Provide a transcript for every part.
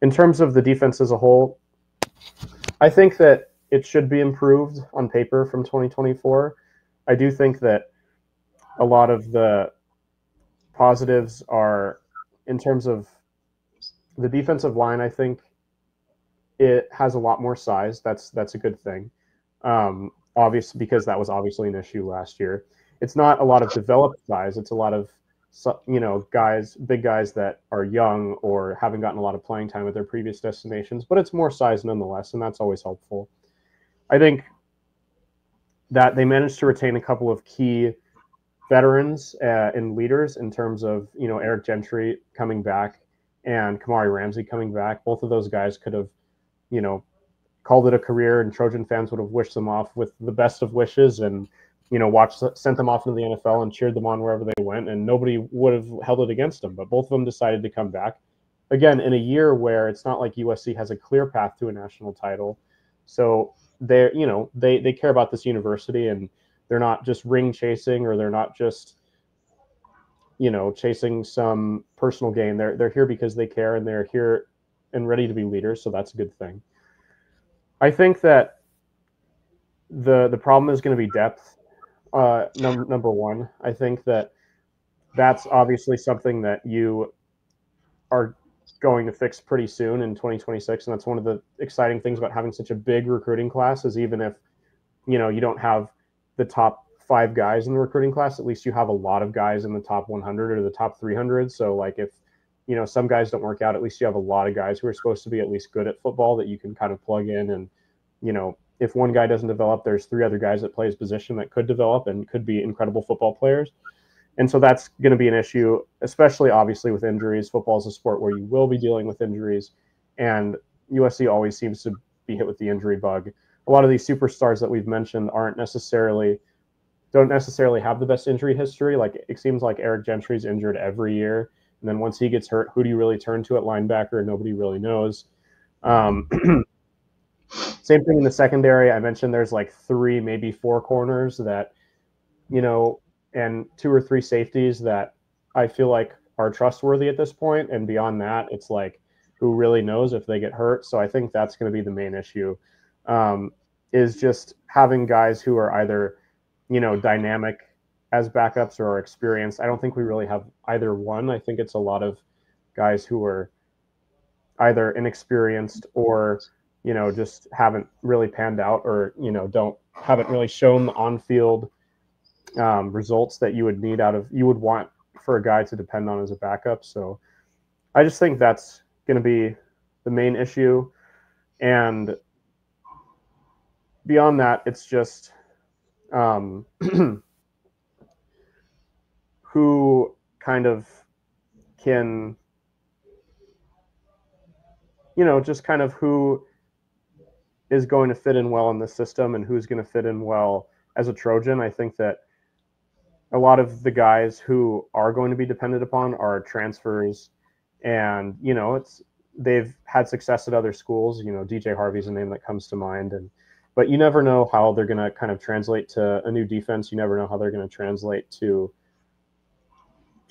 In terms of the defense as a whole, I think that it should be improved on paper from 2024. I do think that a lot of the positives are in terms of the defensive line. I think it has a lot more size. That's a good thing. Obviously, because that was obviously an issue last year. It's not a lot of developed guys. It's a lot of guys, big guys that are young or haven't gotten a lot of playing time at their previous destinations. But it's more size nonetheless, and that's always helpful. I think that they managed to retain a couple of key veterans and leaders in terms of Eric Gentry coming back and Kamari Ramsey coming back. Both of those guys could have called it a career, and Trojan fans would have wished them off with the best of wishes and sent them off into the NFL and cheered them on wherever they went, and nobody would have held it against them. But both of them decided to come back again in a year where it's not like USC has a clear path to a national title. So they care about this university, and they're not just ring chasing, or they're not just chasing some personal gain. They're here because they care, and they're here and ready to be leaders. So that's a good thing. I think that the problem is going to be depth. Number one, I think that's obviously something that you are going to fix pretty soon in 2026, and that's one of the exciting things about having such a big recruiting class. Is even if you don't have the top 5 guys in the recruiting class, at least you have a lot of guys in the top 100 or the top 300. So like if some guys don't work out, at least you have a lot of guys who are supposed to be at least good at football that you can kind of plug in. And if one guy doesn't develop, there's 3 other guys that play his position that could develop and could be incredible football players. And so that's going to be an issue, especially obviously with injuries. Football is a sport where you will be dealing with injuries, and USC always seems to be hit with the injury bug. A lot of these superstars that we've mentioned don't necessarily have the best injury history. Like it seems like Eric Gentry's injured every year, and then once he gets hurt, who do you really turn to at linebacker? Nobody really knows. Same thing in the secondary. I mentioned there's like 3, maybe 4 corners that, and 2 or 3 safeties that I feel like are trustworthy at this point. And beyond that, it's like, who really knows if they get hurt? So I think that's going to be the main issue, is just having guys who are either, dynamic as backups or are experienced. I don't think we really have either one. I think it's a lot of guys who are either inexperienced or just haven't really panned out, or haven't really shown the on-field results that you would want for a guy to depend on as a backup. So I just think that's going to be the main issue. And beyond that, it's just who kind of can, just kind of who is going to fit in well in the system and who's going to fit in well as a Trojan. I think that a lot of the guys who are going to be depended upon are transfers, and they've had success at other schools. DJ Harvey's a name that comes to mind, but you never know how they're going to kind of translate to a new defense. You never know how they're going to translate to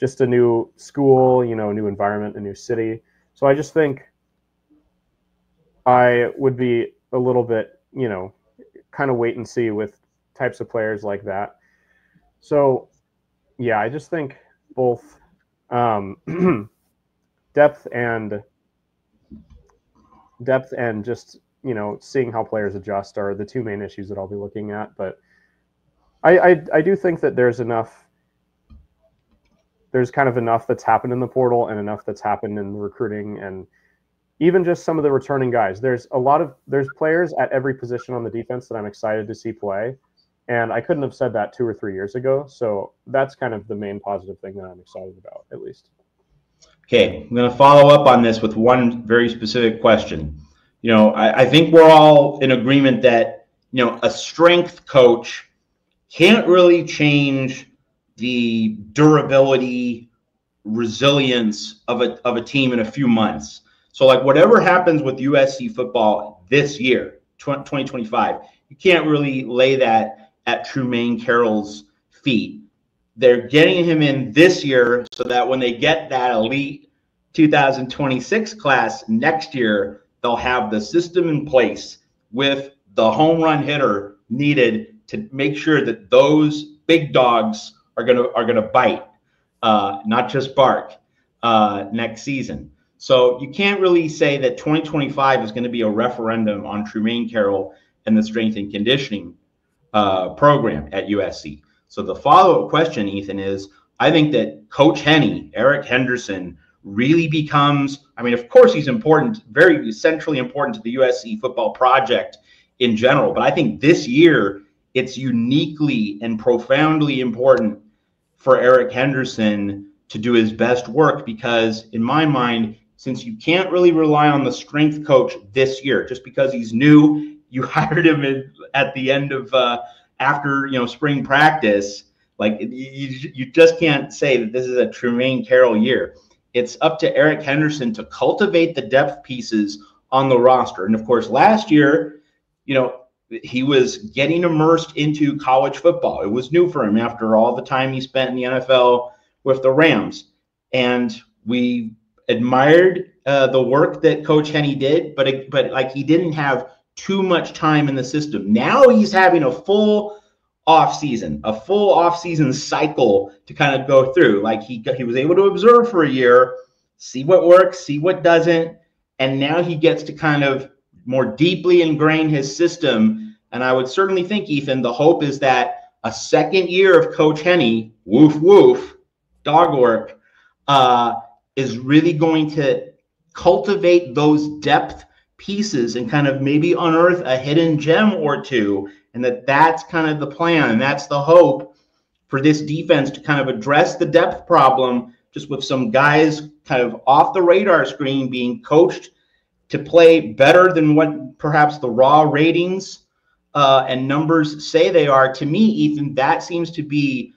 just a new school, a new environment, a new city. So I just think I would be a little bit, kind of wait and see with types of players like that. So, yeah, I just think both depth and just, seeing how players adjust are the 2 main issues that I'll be looking at. But I do think that there's kind of enough that's happened in the portal and enough that's happened in the recruiting, and even just some of the returning guys. There's players at every position on the defense that I'm excited to see play. And I couldn't have said that 2 or 3 years ago. So that's kind of the main positive thing that I'm excited about, at least. Okay, I'm going to follow up on this with one very specific question. I think we're all in agreement that, a strength coach can't really change the durability, resilience of a team in a few months. So like whatever happens with USC football this year, 2025, you can't really lay that at Trumaine Carroll's feet. They're getting him in this year so that when they get that elite 2026 class next year, they'll have the system in place with the home run hitter needed to make sure that those big dogs are gonna bite, not just bark, next season. So you can't really say that 2025 is going to be a referendum on Trumaine Carroll and the strength and conditioning program at USC. So the follow-up question, Ethan, is I think that Coach Henny, Eric Henderson, really becomes, I mean, of course he's important, very essentially important to the USC football project in general, but I think this year it's uniquely and profoundly important for Eric Henderson to do his best work because, in my mind, since you can't really rely on the strength coach this year, just because he's new, you hired him at the end of after spring practice. Like you just can't say that this is a Trumaine Carroll year. It's up to Eric Henderson to cultivate the depth pieces on the roster. And of course, last year, he was getting immersed into college football. It was new for him after all the time he spent in the NFL with the Rams. And we admired the work that Coach Henny did, but like he didn't have too much time in the system. Now he's having a full off-season cycle to kind of go through. Like he was able to observe for a year, see what works, see what doesn't, and now he gets to kind of more deeply ingrain his system. And I would certainly think, Ethan, the hope is that a second year of Coach Henny, woof, woof, dog work, is really going to cultivate those depth pieces and kind of maybe unearth a hidden gem or two. And that's kind of the plan. And that's the hope for this defense to kind of address the depth problem, just with some guys kind of off the radar screen being coached to play better than what perhaps the raw ratings and numbers say they are. To me, Ethan, that seems to be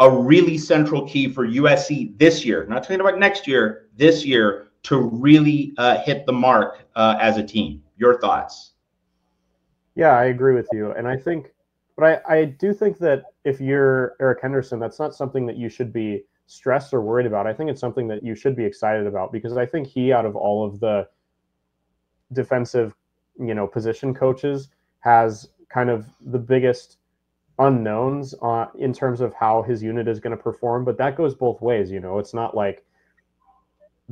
a really central key for USC this year. Not talking about next year, this year, to really hit the mark as a team. Your thoughts? Yeah, I agree with you. And I do think that if you're Eric Henderson, that's not something that you should be stressed or worried about. I think it's something that you should be excited about because I think he, out of all of the defensive, position coaches, has kind of the biggest unknowns in terms of how his unit is going to perform. But that goes both ways. It's not like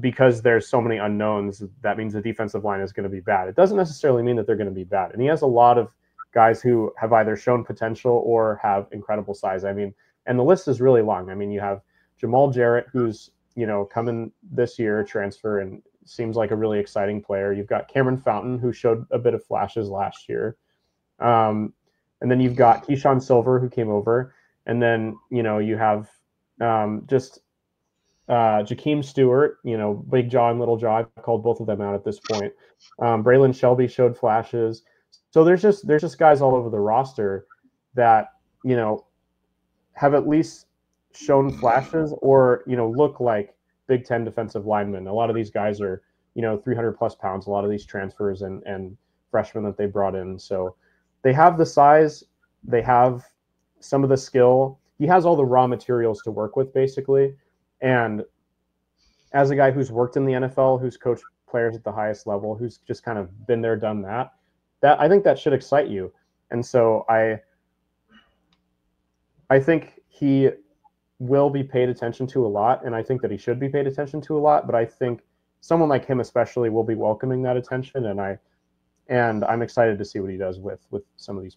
because there's so many unknowns, that means the defensive line is going to be bad. It doesn't necessarily mean that they're going to be bad. And he has a lot of guys who have either shown potential or have incredible size. I mean, and the list is really long. I mean, you have Jamal Jarrett, who's, coming this year, transfer, and seems like a really exciting player. You've got Cameron Fountain, who showed a bit of flashes last year. And then you've got Keyshawn Silver, who came over. And then, you have just Jakeem Stewart, Big Jaw and Little Jaw. I've called both of them out at this point. Braylon Shelby showed flashes. So there's just guys all over the roster that, have at least shown flashes or, look like Big Ten defensive linemen. A lot of these guys are, 300 plus pounds, a lot of these transfers and freshmen that they brought in. So they have the size, they have some of the skill. He has all the raw materials to work with, basically. And as a guy who's worked in the NFL, who's coached players at the highest level, who's just kind of been there, done that I think that should excite you. And so I think he will be paid attention to a lot, and I think that he should be paid attention to a lot, but I think someone like him especially will be welcoming that attention, and I'm excited to see what he does with some of these